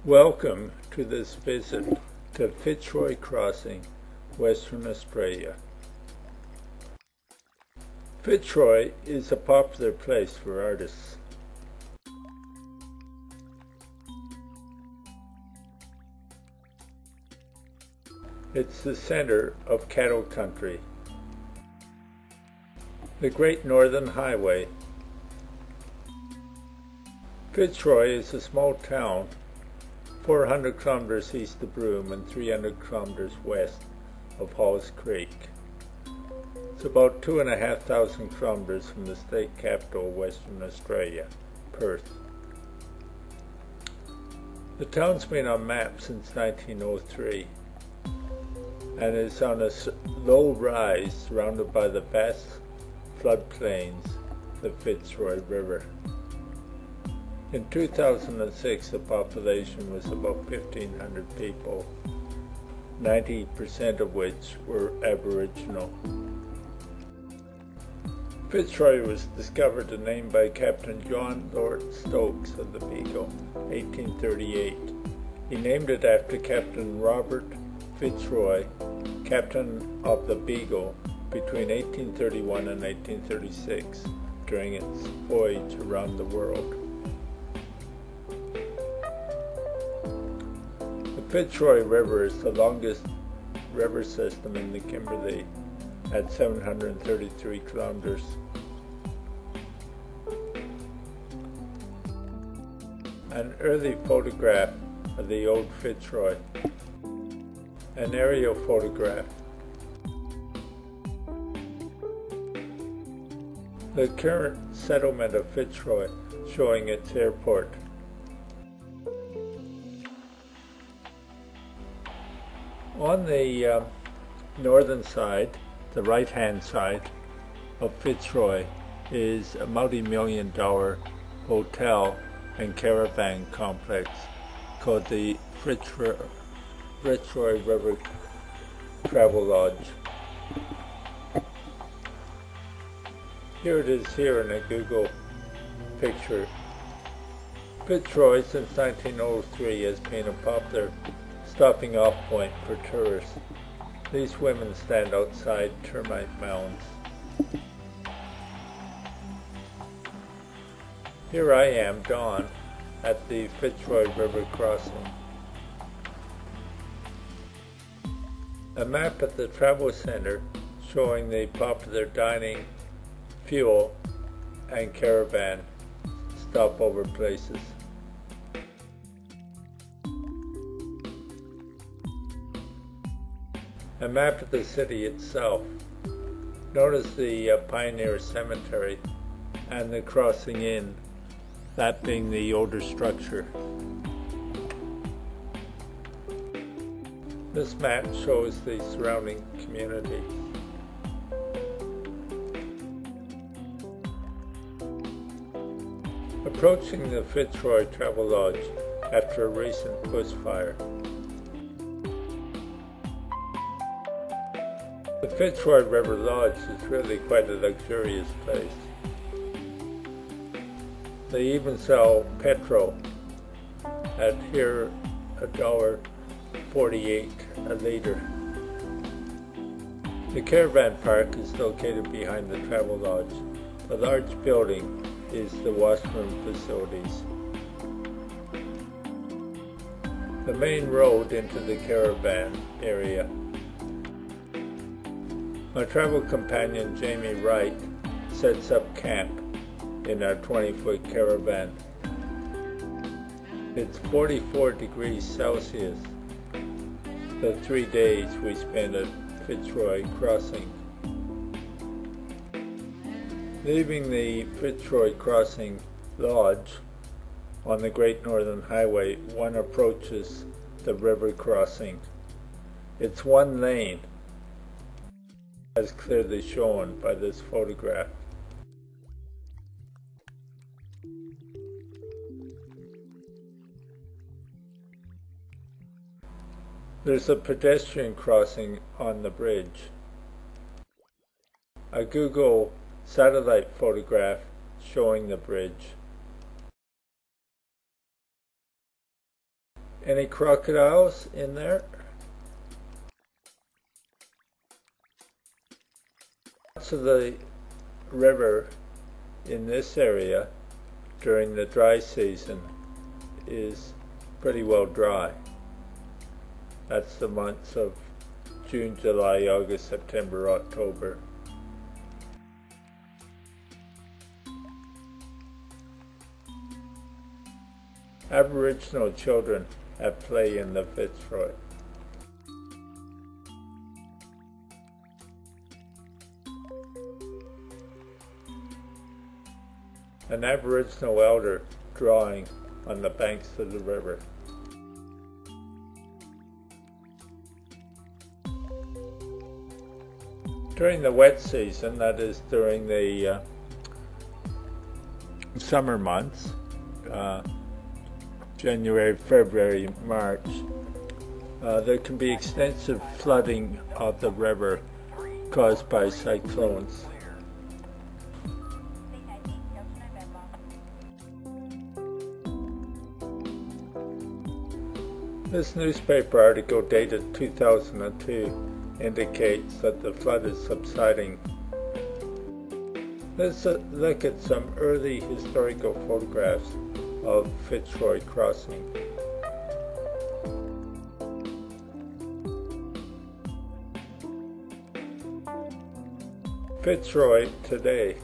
Welcome to this visit to Fitzroy Crossing, Western Australia. Fitzroy is a popular place for artists. It's the center of cattle country. The Great Northern Highway. Fitzroy is a small town 400 kilometers east of Broome and 300 kilometers west of Halls Creek. It's about 2,500 kilometers from the state capital of Western Australia, Perth. The town's been on maps since 1903 and is on a low rise surrounded by the vast floodplains of the Fitzroy River. In 2006, the population was about 1,500 people, 90% of which were Aboriginal. Fitzroy was discovered and named by Captain John Lord Stokes of the Beagle, 1838. He named it after Captain Robert Fitzroy, captain of the Beagle, between 1831 and 1836 during its voyage around the world. The Fitzroy River is the longest river system in the Kimberley at 733 kilometers. An early photograph of the old Fitzroy. An aerial photograph. The current settlement of Fitzroy showing its airport. On the northern side, the right-hand side of Fitzroy, is a multi-million-dollar hotel and caravan complex called the Fitzroy River Travel Lodge. Here it is here in a Google picture. Fitzroy since 1903 has been a popular stopping off point for tourists. These women stand outside termite mounds. Here I am, Dawn, at the Fitzroy River crossing. A map at the travel center showing the popular dining, fuel, and caravan stopover places. A map of the city itself. Notice the Pioneer Cemetery and the crossing in, that being the older structure. This map shows the surrounding community. Approaching the Fitzroy Travel Lodge after a recent bushfire. The Fitzroy River Lodge is really quite a luxurious place. They even sell petrol at here $1.48 a liter. The caravan park is located behind the travel lodge. The large building is the washroom facilities. The main road into the caravan area. My travel companion Jamie Wright sets up camp in our 20-foot caravan. It's 44 degrees Celsius the 3 days we spent at Fitzroy Crossing. Leaving the Fitzroy Crossing Lodge on the Great Northern Highway, one approaches the river crossing. It's one lane, as clearly shown by this photograph. There's a pedestrian crossing on the bridge. A Google satellite photograph showing the bridge. Any crocodiles in there? Lots of the river in this area during the dry season is pretty well dry. That's the months of June, July, August, September, October. Aboriginal children at play in the Fitzroy. An Aboriginal elder drawing on the banks of the river. During the wet season, that is during the summer months, January, February, March, there can be extensive flooding of the river caused by cyclones. This newspaper article dated 2002 indicates that the flood is subsiding. Let's look at some early historical photographs of Fitzroy Crossing. Fitzroy today.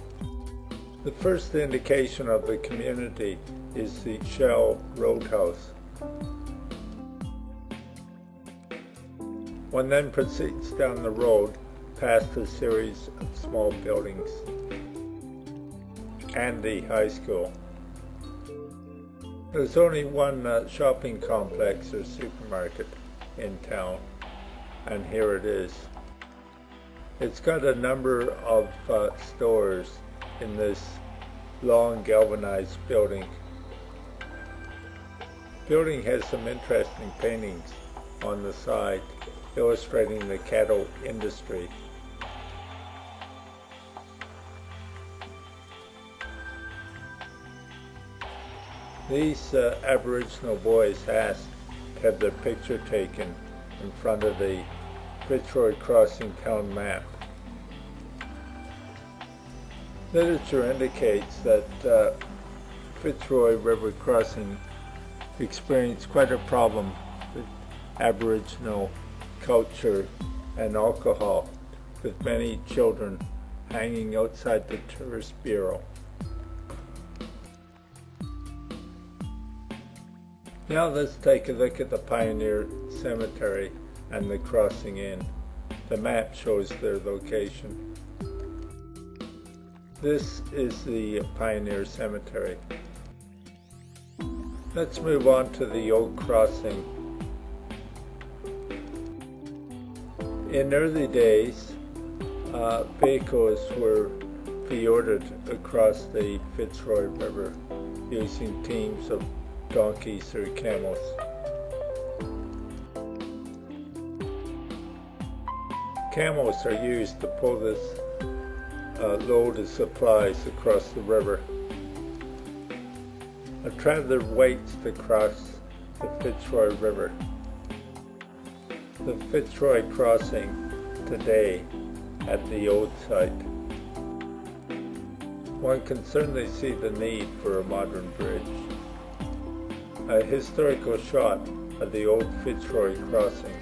The first indication of the community is the Shell Roadhouse. One then proceeds down the road past a series of small buildings and the high school. There's only one shopping complex or supermarket in town, and here it is. It's got a number of stores in this long galvanized building. The building has some interesting paintings on the side illustrating the cattle industry. These Aboriginal boys asked to have their picture taken in front of the Fitzroy Crossing town map. Literature indicates that Fitzroy River Crossing experienced quite a problem with Aboriginal culture and alcohol, with many children hanging outside the Tourist Bureau. Now let's take a look at the Pioneer Cemetery and the Crossing Inn. The map shows their location. This is the Pioneer Cemetery. Let's move on to the Old Crossing. In early days, vehicles were fjorded across the Fitzroy River using teams of donkeys or camels. Camels are used to pull this load of supplies across the river. A traveler waits to cross the Fitzroy River. The Fitzroy Crossing today at the old site. One can certainly see the need for a modern bridge. A historical shot of the old Fitzroy Crossing.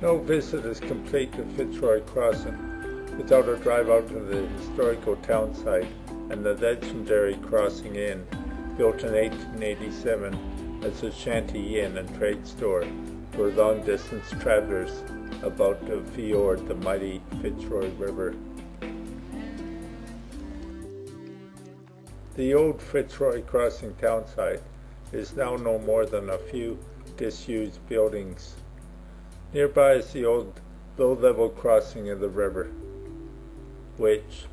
No visit is complete to Fitzroy Crossing without a drive out to the historical town site and the legendary Crossing Inn, built in 1887 as a shanty inn and trade store for long-distance travelers about to fjord the mighty Fitzroy River. The old Fitzroy Crossing town site is now no more than a few disused buildings. Nearby is the old low-level crossing of the river, which,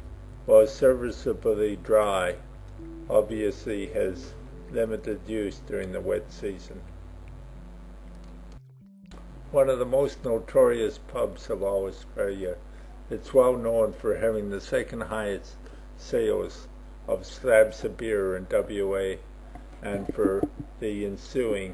while serviceably dry, obviously has limited use during the wet season. One of the most notorious pubs of all Australia, it's well known for having the second highest sales of slabs of beer in WA, and for the ensuing